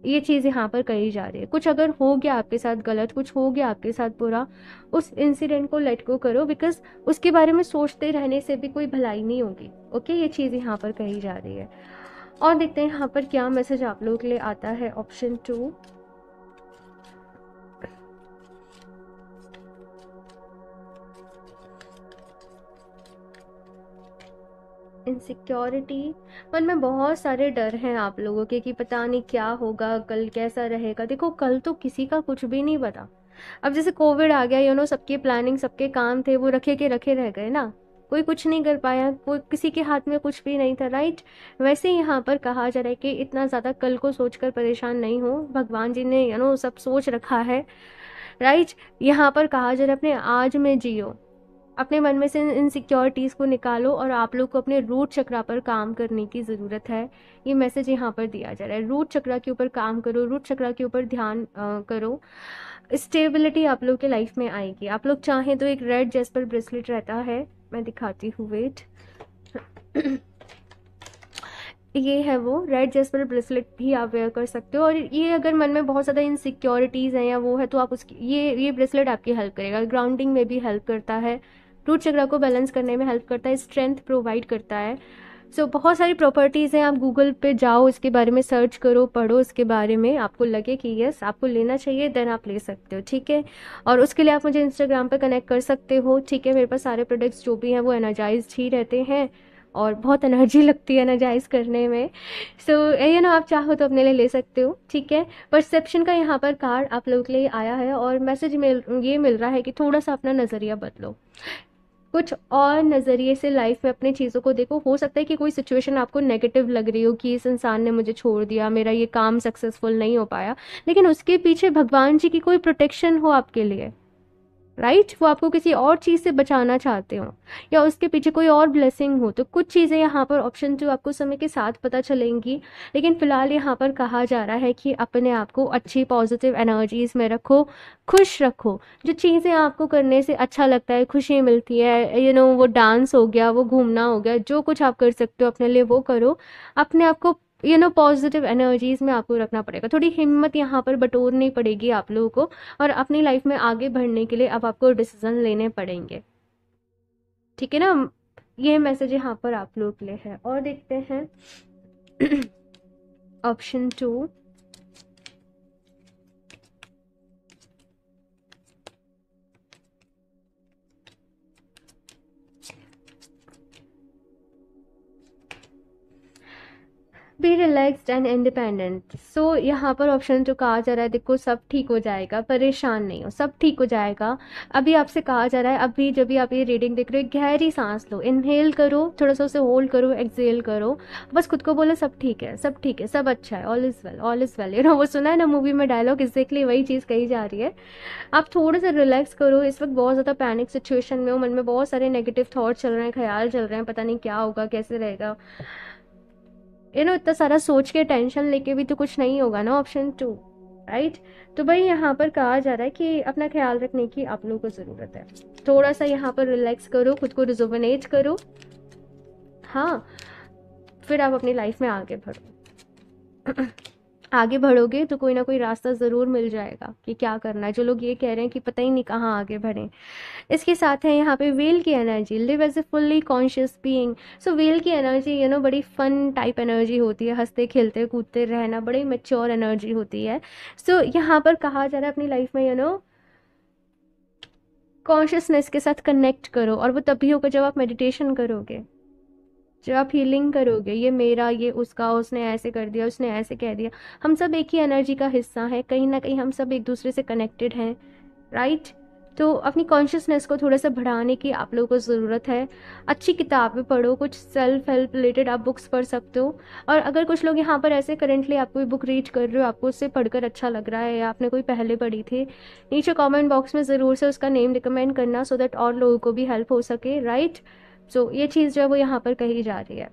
ये चीज़ यहाँ पर कही जा रही है। कुछ अगर हो गया आपके साथ गलत, कुछ हो गया आपके साथ बुरा, उस इंसिडेंट को लेट गो करो, बिकॉज उसके बारे में सोचते रहने से भी कोई भलाई नहीं होगी। ओके, ये चीज़ यहाँ पर कही जा रही है। और देखते हैं यहाँ पर क्या मैसेज आप लोगों के लिए आता है। ऑप्शन 2, इनसिक्योरिटी, मन में बहुत सारे डर हैं आप लोगों के कि पता नहीं क्या होगा, कल कैसा रहेगा। देखो, कल तो किसी का कुछ भी नहीं पता। अब जैसे कोविड आ गया, सबकी प्लानिंग, सबके काम थे वो रखे के रखे रह गए ना, कोई कुछ नहीं कर पाया, कोई किसी के हाथ में कुछ भी नहीं था, राइट? वैसे ही यहाँ पर कहा जा रहा है कि इतना ज़्यादा कल को सोचकर परेशान नहीं हो, भगवान जी ने सब सोच रखा है, राइट? यहाँ पर कहा जा रहा है अपने आज में जियो, अपने मन में से इनसिक्योरिटीज़ को निकालो और आप लोग को अपने रूट चक्रा पर काम करने की ज़रूरत है। ये मैसेज यहाँ पर दिया जा रहा है, रूट चक्रा के ऊपर काम करो, रूट चक्रा के ऊपर ध्यान करो, स्टेबिलिटी आप लोग के लाइफ में आएगी। आप लोग चाहें तो एक रेड जेस्पर ब्रेसलेट रहता है, मैं दिखाती हूँ, वेट ये है वो रेड जेस्पर ब्रेसलेट भी आप वेयर कर सकते हो। और ये अगर मन में बहुत ज़्यादा इनसिक्योरिटीज़ हैं या वो है, तो आप उसकी ये ब्रेसलेट आपकी हेल्प करेगा, ग्राउंडिंग में भी हेल्प करता है, रूट चक्रा को बैलेंस करने में हेल्प करता है, स्ट्रेंथ प्रोवाइड करता है। सो बहुत सारी प्रॉपर्टीज़ हैं, आप गूगल पे जाओ, इसके बारे में सर्च करो, पढ़ो इसके बारे में, आपको लगे कि यस आपको लेना चाहिए, देन आप ले सकते हो, ठीक है? और उसके लिए आप मुझे इंस्टाग्राम पे कनेक्ट कर सकते हो, ठीक है? मेरे पास सारे प्रोडक्ट्स जो भी हैं वो एनर्जाइज्ड ही रहते हैं और बहुत एनर्जी लगती है एनर्जाइज करने में। सो आप चाहो तो अपने लिए ले सकते हो, ठीक है? परसेप्शन का यहाँ पर कार्ड आप लोगों के लिए आया है और मैसेज ये मिल रहा है कि थोड़ा सा अपना नज़रिया बदलो, कुछ और नज़रिए से लाइफ में अपनी चीज़ों को देखो। हो सकता है कि कोई सिचुएशन आपको नेगेटिव लग रही हो कि इस इंसान ने मुझे छोड़ दिया, मेरा ये काम सक्सेसफुल नहीं हो पाया, लेकिन उसके पीछे भगवान जी की कोई प्रोटेक्शन हो आपके लिए, राइट? वो आपको किसी और चीज़ से बचाना चाहते हो या उसके पीछे कोई और ब्लेसिंग हो। तो कुछ चीज़ें यहाँ पर ऑप्शन 2 आपको समय के साथ पता चलेंगी, लेकिन फ़िलहाल यहाँ पर कहा जा रहा है कि अपने आप को अच्छी पॉजिटिव एनर्जीज़ में रखो, खुश रखो। जो चीज़ें आपको करने से अच्छा लगता है, खुशी मिलती है, वो डांस हो गया, वो घूमना हो गया, जो कुछ आप कर सकते हो अपने लिए वो करो। अपने आप को पॉजिटिव एनर्जीज में आपको रखना पड़ेगा, थोड़ी हिम्मत यहाँ पर बटोरनी पड़ेगी आप लोगों को, और अपनी लाइफ में आगे बढ़ने के लिए अब आपको डिसीजन लेने पड़ेंगे, ठीक है ना? ये मैसेज यहाँ पर आप लोगों के लिए है। और देखते हैं option 2, be relaxed and independent. So यहाँ पर ऑप्शन जो कहा जा रहा है, देखो सब ठीक हो जाएगा, परेशान नहीं हो, सब ठीक हो जाएगा। अभी आपसे कहा जा रहा है, अभी जब भी आप ये रीडिंग देख रहे हो, गहरी सांस लो, इनहेल करो, थोड़ा सा उसे होल्ड करो, एक्सहेल करो, बस खुद को बोलो सब ठीक है, सब ठीक है, सब अच्छा है, all is well, all is well. वो सुना है ना मूवी में डायलॉग, एग्जैक्टली वही चीज़ कही जा रही है। आप थोड़ा सा रिलैक्स करो, इस वक्त बहुत ज़्यादा पैनिक सिचुएशन में हो, मन में बहुत सारे नेगेटिव थॉट चल रहे हैं, ख्याल चल रहे हैं, पता नहीं क्या होगा, कैसे रहेगा, इतना सारा सोच के टेंशन लेके भी तो कुछ नहीं होगा ना। Option 2, right? तो भाई यहाँ पर कहा जा रहा है कि अपना ख्याल रखने की आप लोगों को ज़रूरत है, थोड़ा सा यहाँ पर रिलैक्स करो, खुद को रिजुवनेट करो, हाँ, फिर आप अपनी लाइफ में आगे बढ़ो। आगे बढ़ोगे तो कोई ना कोई रास्ता ज़रूर मिल जाएगा कि क्या करना है। जो लोग ये कह रहे हैं कि पता ही नहीं कहाँ आगे बढ़ें, इसके साथ है यहाँ पे व्हेल की energy, live as a fully conscious being. So whale की एनर्जी बड़ी फन टाइप एनर्जी होती है, हंसते खेलते कूदते रहना, बड़ी मेच्योर एनर्जी होती है। सो यहाँ पर कहा जा रहा है अपनी लाइफ में कॉन्शियसनेस के साथ कनेक्ट करो, और वो तभी होगा जब आप मेडिटेशन करोगे, जब आप हीलिंग करोगे। ये मेरा, ये उसका, उसने ऐसे कर दिया, उसने ऐसे कह दिया, हम सब एक ही एनर्जी का हिस्सा है, कहीं ना कहीं हम सब एक दूसरे से कनेक्टेड हैं, राइट। तो अपनी कॉन्शियसनेस को थोड़ा सा बढ़ाने की आप लोगों को ज़रूरत है। अच्छी किताबें पढ़ो, कुछ सेल्फ हेल्प रिलेटेड आप बुक्स पढ़ सकते हो। और अगर कुछ लोग यहाँ पर ऐसे करेंटली आप कोई बुक रीड कर रहे हो, आपको उससे पढ़कर अच्छा लग रहा है, या आपने कोई पहले पढ़ी थी, नीचे कमेंट बॉक्स में ज़रूर से उसका नेम रिकमेंड करना, सो दैट और लोगों को भी हेल्प हो सके, राइट। सो ये चीज़ जो है वो यहाँ पर कही जा रही है।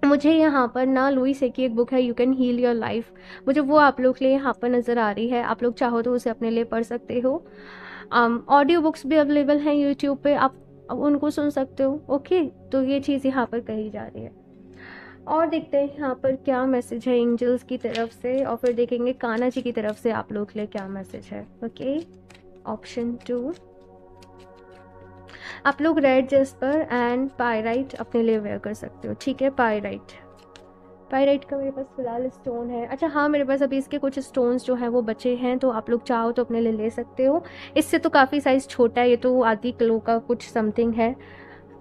मुझे यहाँ पर ना लुई से की एक बुक है, you can heal your life, मुझे वो आप लोग के लिए यहाँ पर नज़र आ रही है। आप लोग चाहो तो उसे अपने लिए पढ़ सकते हो। ऑडियो बुक्स भी अवेलेबल हैं यूट्यूब पे, आप उनको सुन सकते हो। ओके, तो ये चीज़ यहाँ पर कही जा रही है। और देखते हैं यहाँ पर क्या मैसेज है एंजल्स की तरफ से, और फिर देखेंगे कान्हा जी की तरफ से आप लोग के लिए क्या मैसेज है। ओके, ऑप्शन 2, आप लोग रेड जेस्पर एंड पायराइट अपने लिए वेयर कर सकते हो। ठीक है, पायराइट का मेरे पास फिलहाल स्टोन है। अच्छा हाँ, मेरे पास अभी इसके कुछ स्टोन्स जो हैं वो बचे हैं, तो आप लोग चाहो तो अपने लिए ले सकते हो। इससे तो काफ़ी साइज़ छोटा है, ये तो आधी किलो का कुछ समथिंग है,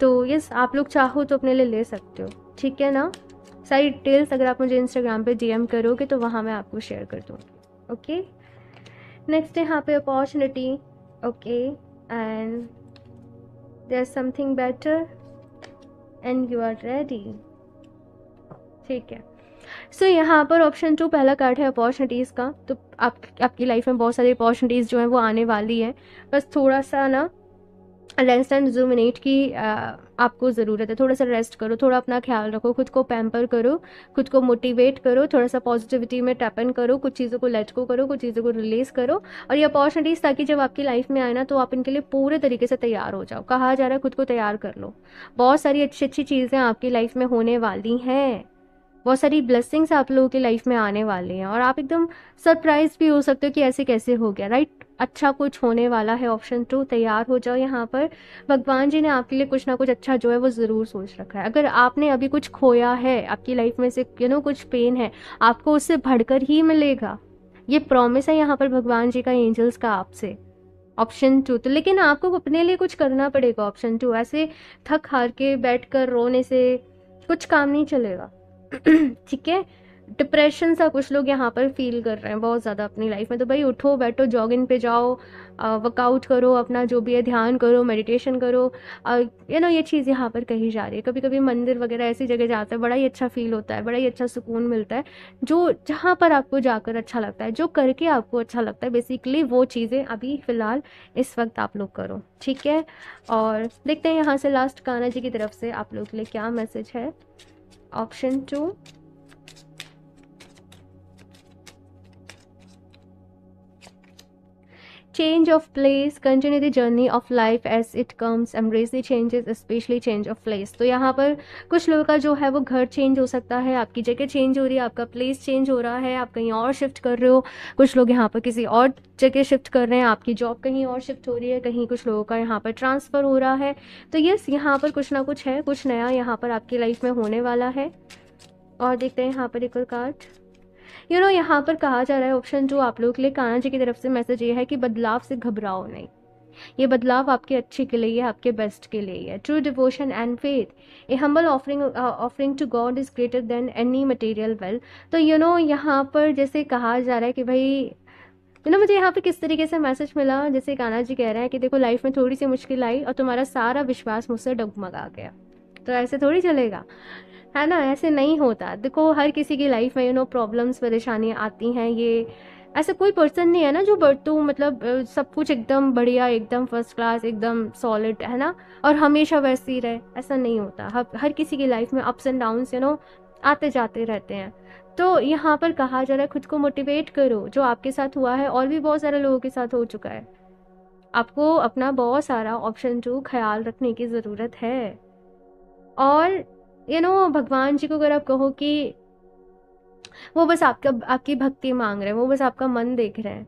तो यस आप लोग चाहो तो अपने लिए ले सकते हो। ठीक है ना, सारी डिटेल्स अगर आप मुझे इंस्टाग्राम पे डीएम करोगे तो वहाँ मैं आपको शेयर कर दूँगी। ओके, नेक्स्ट है यहाँ पे opportunity. Okay, and there something better and you are ready. ठीक है, सो यहाँ पर ऑप्शन 2 पहला कार्ड है अपॉर्चुनिटीज़ का। तो आपकी लाइफ में बहुत सारी अपॉर्चुनिटीज़ जो हैं वो आने वाली है, बस थोड़ा सा ना रेस्ट एंड रिजुविनेट की आपको ज़रूरत है। थोड़ा सा रेस्ट करो, थोड़ा अपना ख्याल रखो, खुद को पैम्पर करो, खुद को मोटिवेट करो, थोड़ा सा पॉजिटिविटी में टैप इन करो, कुछ चीज़ों को लेट गो करो, कुछ चीज़ों को रिलीज़ करो। और ये अपॉर्चुनिटीज़ ताकि जब आपकी लाइफ में आए ना तो आप इनके लिए पूरे तरीके से तैयार हो जाओ। कहा जा रहा है खुद को तैयार कर लो, बहुत सारी अच्छी अच्छी चीज़ें आपकी लाइफ में होने वाली हैं, बहुत सारी ब्लेसिंग्स आप लोगों की लाइफ में आने वाली हैं, और आप एकदम सरप्राइज भी हो सकते हो कि ऐसे कैसे हो गया, राइट। अच्छा कुछ होने वाला है। ऑप्शन 2, तैयार हो जाओ। यहाँ पर भगवान जी ने आपके लिए कुछ ना कुछ अच्छा जो है वो ज़रूर सोच रखा है। अगर आपने अभी कुछ खोया है, आपकी लाइफ में से कुछ पेन है, आपको उससे बढ़कर ही मिलेगा, ये प्रॉमिस है यहाँ पर भगवान जी का, एंजल्स का आपसे। ऑप्शन 2 तो, लेकिन आपको अपने लिए कुछ करना पड़ेगा। ऑप्शन 2, ऐसे थक हार के बैठ कर रोने से कुछ काम नहीं चलेगा। ठीक है, डिप्रेशन सा कुछ लोग यहाँ पर फील कर रहे हैं बहुत ज़्यादा अपनी लाइफ में, तो भाई उठो बैठो, जॉगिंग पे जाओ, वर्कआउट करो, अपना जो भी है ध्यान करो, मेडिटेशन करो। ये चीज़ यहाँ पर कही जा रही है। कभी कभी मंदिर वगैरह ऐसी जगह जाते हैं, बड़ा ही अच्छा फील होता है, बड़ा ही अच्छा सुकून मिलता है, जो जहाँ पर आपको जाकर अच्छा लगता है, जो करके आपको अच्छा लगता है, बेसिकली वो चीज़ें अभी फ़िलहाल इस वक्त आप लोग करो। ठीक है, और देखते हैं यहाँ से लास्ट कान्हा जी की तरफ से आप लोग के लिए क्या मैसेज है। Option 2, change of place, continue the journey of life as it comes, embrace the changes, especially change of place। तो यहाँ पर कुछ लोगों का जो है वो घर चेंज हो सकता है, आपकी जगह चेंज हो रही है, आपका प्लेस चेंज हो रहा है, आप कहीं और शिफ्ट कर रहे हो, कुछ लोग यहाँ पर किसी और जगह शिफ्ट कर रहे हैं, आपकी जॉब कहीं और शिफ्ट हो रही है, कहीं कुछ लोगों का यहाँ पर ट्रांसफ़र हो रहा है। तो यस, यहाँ पर कुछ ना कुछ है, कुछ नया यहाँ पर आपकी लाइफ में होने वाला है। और देखते हैं यहाँ पर एक और कार्ड। यहाँ पर कहा जा रहा है ऑप्शन 2 आप लोगों के लिए कान्हा जी की तरफ से मैसेज ये है कि बदलाव से घबराओ नहीं, ये बदलाव आपके अच्छे के लिए है, आपके बेस्ट के लिए है। True devotion and faith, a humble offering to God is greater than any material wealth. तो यहाँ पर जैसे कहा जा रहा है कि भाई मुझे यहाँ पे किस तरीके से मैसेज मिला, जैसे कान्हा जी कह रहे हैं कि देखो लाइफ में थोड़ी सी मुश्किल आई और तुम्हारा सारा विश्वास मुझसे डगमगा गया, तो ऐसे थोड़ी चलेगा, है ना, ऐसे नहीं होता। देखो हर किसी की लाइफ में प्रॉब्लम्स, परेशानियाँ आती हैं, ये ऐसा कोई पर्सन नहीं है ना जो बर्तू मतलब सब कुछ एकदम बढ़िया, एकदम फर्स्ट क्लास, एकदम सॉलिड, है ना, और हमेशा वैसे ही रहे, ऐसा नहीं होता। हर किसी की लाइफ में अप्स एंड डाउन्स आते जाते रहते हैं। तो यहाँ पर कहा जा रहा है खुद को मोटिवेट करो, जो आपके साथ हुआ है और भी बहुत सारे लोगों के साथ हो चुका है, आपको अपना बहुत सारा ऑप्शन 2 ख्याल रखने की ज़रूरत है। और भगवान जी को अगर आप कहो कि वो बस आपकी भक्ति मांग रहे हैं, वो बस आपका मन देख रहे हैं,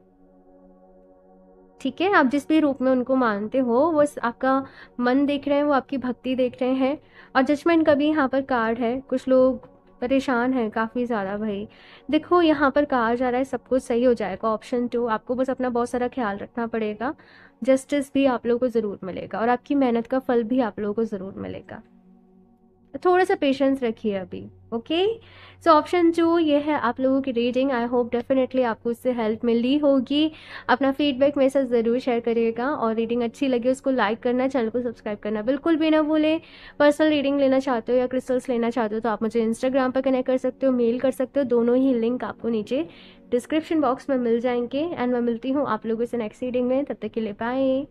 ठीक है, आप जिस भी रूप में उनको मानते हो वो आपका मन देख रहे हैं, वो आपकी भक्ति देख रहे हैं। और जजमेंट का भी यहाँ पर कार्ड है। कुछ लोग परेशान हैं काफ़ी ज़्यादा भाई। देखो यहाँ पर कहा जा रहा है सब कुछ सही हो जाएगा। ऑप्शन 2, आपको बस अपना बहुत सारा ख्याल रखना पड़ेगा। जस्टिस भी आप लोगों को ज़रूर मिलेगा और आपकी मेहनत का फल भी आप लोगों को ज़रूर मिलेगा। थोड़ा सा पेशेंस रखिए अभी। ओके, सो ऑप्शन 2 ये है आप लोगों की रीडिंग। आई होप डेफिनेटली आपको उससे हेल्प मिली होगी। अपना फीडबैक मेरे साथ ज़रूर शेयर करिएगा और रीडिंग अच्छी लगी उसको लाइक करना, चैनल को सब्सक्राइब करना बिल्कुल भी ना भूलें। पर्सनल रीडिंग लेना चाहते हो या क्रिस्टल्स लेना चाहते हो तो आप मुझे इंस्टाग्राम पर कनेक्ट कर सकते हो, मेल कर सकते हो, दोनों ही लिंक आपको नीचे डिस्क्रिप्शन बॉक्स में मिल जाएंगे। एंड मैं मिलती हूँ आप लोगों से नेक्स्ट रीडिंग में, तब तक के लिए बाय।